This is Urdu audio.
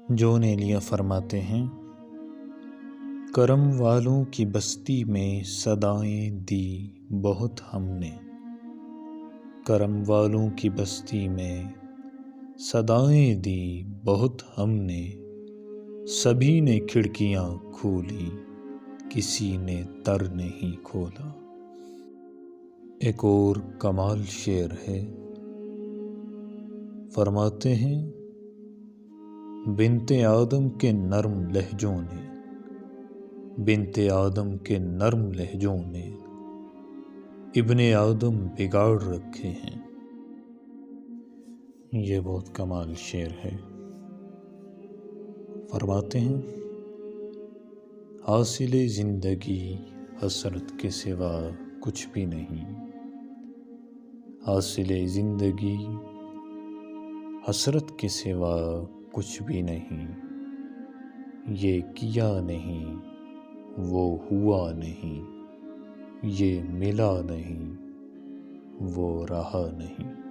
جون ایلیا فرماتے ہیں، کرم والوں کی بستی میں صدائیں دی بہت ہم نے، کرم والوں کی بستی میں صدائیں دی بہت ہم نے، سبھی نے کھڑکیاں کھولی کسی نے در نہیں کھولا۔ ایک اور کمال شعر ہے، فرماتے ہیں، بنت آدم کے نرم لہجوں نے، بنت آدم کے نرم لہجوں نے ابن آدم بگاڑ رکھے ہیں۔ یہ بہت کمال شعر ہے۔ فرماتے ہیں، حاصل زندگی حسرت کے سوا کچھ بھی نہیں، حاصل زندگی حسرت کے سوا کچھ بھی نہیں، یہ کیا نہیں وہ ہوا نہیں، یہ ملا نہیں وہ رہا نہیں۔